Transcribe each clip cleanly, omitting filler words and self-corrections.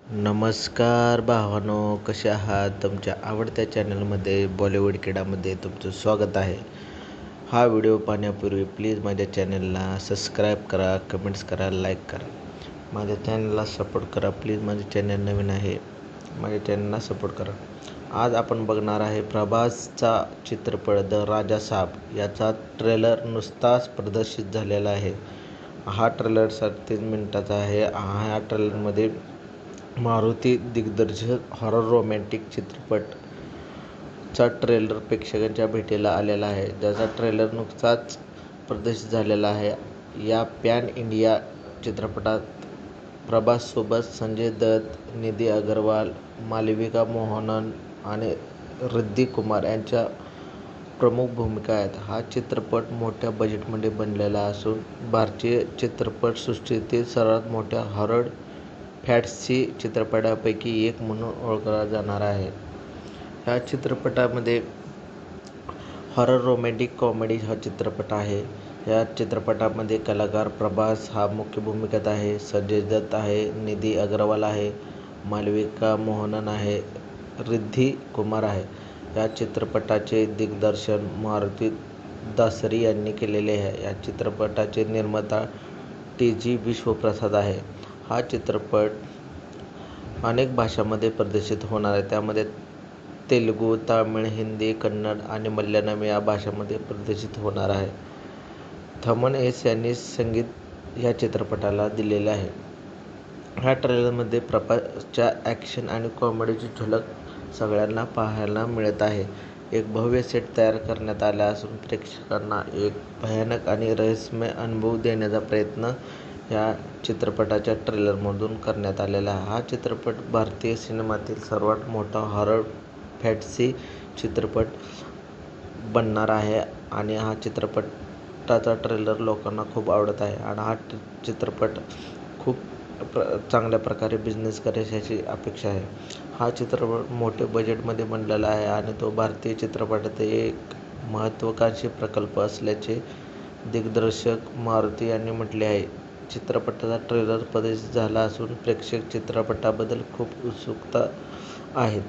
नमस्कार भावांनो, कसे आहात? तुमच्या आवडत्या चॅनलमध्ये बॉलिवूड किडामध्ये तुमचं स्वागत आहे. हा व्हिडिओ पाहण्यापूर्वी प्लीज माझ्या चॅनलला सबस्क्राईब करा, कमेंट्स करा, लाईक करा. माझ्या चॅनलला सपोर्ट करा प्लीज. माझे चॅनल नवीन आहे, माझ्या चॅनलला सपोर्ट करा. आज आपण बघणार आहे प्रभासचा चित्रपट द राजा साब याचा ट्रेलर नुकताच प्रदर्शित झालेला आहे. हा ट्रेलर 3.5 मिनिटाचा आहे. ह्या ट्रेलरमध्ये मारुती दिग्दर्शक हॉरर रोमॅन्टिक चित्रपटचा ट्रेलर प्रेक्षकांच्या भेटीला आलेला आहे, ज्याचा ट्रेलर नुकताच प्रदर्शित झालेला आहे. या पॅन इंडिया चित्रपटात प्रभाससोबत संजय दत्त, निधी अग्रवाल, मालविका मोहनन आणि रिद्धी कुमार यांच्या प्रमुख भूमिका आहेत. हा चित्रपट मोठ्या बजेटमध्ये बनलेला असून भारतीय चित्रपटसृष्टीतील सर्वात मोठ्या हॉरर फॅन्टसी चित्रपटांपैकी एक म्हणून ओळखला जाणार आहे. ह्या चित्रपटामध्ये हॉरर रोमॅन्टिक कॉमेडी हा चित्रपट आहे. या चित्रपटामध्ये कलाकार प्रभास हा मुख्य भूमिकेत आहे, संजय दत्त आहे, निधी अग्रवाल आहे, मालविका मोहनन आहे, रिद्धी कुमार आहे. या चित्रपटाचे दिग्दर्शन मारुती दासरी यांनी केलेले आहे. या चित्रपटाचे निर्माता TG विश्वप्रसाद आहे. हा चित्रपट अनेक भाषांमध्ये प्रदर्शित होणार आहे. त्यामध्ये तेलुगू, तामिळ, हिंदी, कन्नड आणि मल्याळम या भाषांमध्ये प्रदर्शित होणार आहे. थमन एस यांनी संगीत या चित्रपटाला दिलेले आहे. ह्या ट्रेलरमध्ये प्रभासच्या ॲक्शन आणि कॉमेडीची झलक सगळ्यांना पाहायला मिळत आहे. एक भव्य सेट तयार करण्यात आला असून प्रेक्षकांना एक भयानक आणि रहस्यमय अनुभव देण्याचा प्रयत्न या चित्रपटाच्या ट्रेलरमधून करण्यात आलेला आहे. हा चित्रपट भारतीय सिनेमातील सर्वात मोठा हॉरर फॅन्टसी चित्रपट बनणार आहे आणि हा चित्रपटाचा ट्रेलर लोकांना खूप आवडत आहे आणि हा चित्रपट खूप चांगल्या प्रकारे बिझनेस करेल याची अपेक्षा आहे. हा चित्रपट मोठ्या बजेटमध्ये बनलेला आहे आणि तो भारतीय चित्रपटातील एक महत्त्वाकांक्षी प्रकल्प असल्याचे दिग्दर्शक मारुती यांनी म्हटले आहे. चित्रपटाचा ट्रेलर प्रदर्शित झाला असून प्रेक्षक चित्रपटाबद्दल खूप उत्सुक आहेत.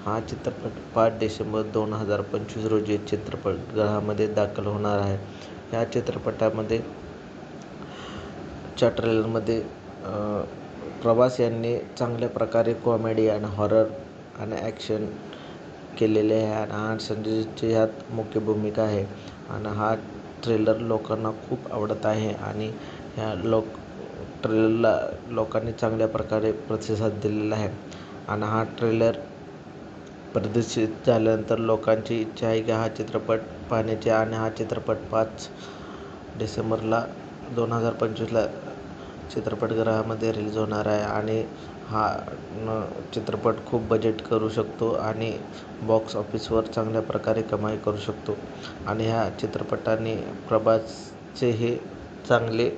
हा चित्रपट 5 डिसेंबर 2025 रोजी चित्रपटगृहामध्ये दाखल होणार आहे. या चित्रपटामध्ये च्या ट्रेलरमध्ये प्रभास यांनी चांगल्या प्रकारे कॉमेडी आणि हॉरर आणि ॲक्शन केलेले आहे आणि संजय दत्तची ह्यात मुख्य भूमिका आहे आणि हा ट्रेलर लोकांना खूप आवडत आहे आणि ह्या ट्रेलरला लोकांनी चांगल्या प्रकारे प्रतिसाद दिलेला आहे आणि हा ट्रेलर प्रदर्शित झाल्यानंतर लोकांची इच्छा आहे की हा चित्रपट पाहण्याची आणि हा चित्रपट 5 डिसेंबरला 2025ला चित्रपटगृहामध्ये रिलीज होणार आहे आणि हा चित्रपट खूप बजेट करू शकतो आणि बॉक्स ऑफिसवर चांगल्या प्रकारे कमाई करू शकतो आणि ह्या चित्रपटाने प्रभासचे हे चांगले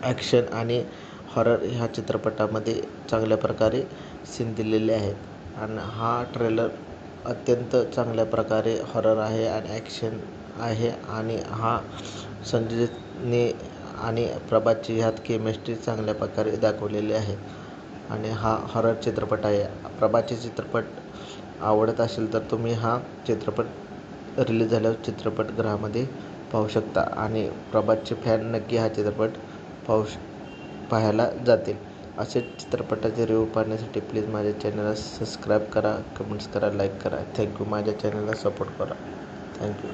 ॲक्शन आणि हॉरर ह्या चित्रपटामध्ये चांगल्या प्रकारे सीन दिलेले आहेत आणि हा ट्रेलर अत्यंत चांगल्या प्रकारे हॉरर आहे आणि ॲक्शन आहे आणि हा संजय दत्तने आणि प्रभासची ह्यात केमिस्ट्री चांगल्या प्रकारे दाखवलेली आहे आणि हा हॉरर चित्रपट आहे. प्रभासचे चित्रपट आवडत असेल तर तुम्ही हा चित्रपट रिलीज झाल्यावर चित्रपटगृहामध्ये पाहू शकता आणि प्रभासचे फॅन नक्की हा चित्रपट पाहायला जातील. असेच चित्रपटाचे रिव्ह्यू पाहण्यासाठी प्लीज माझ्या चॅनलला सबस्क्राईब करा, कमेंट्स करा, लाईक करा. थँक्यू. माझ्या चॅनलला सपोर्ट करा. थँक्यू.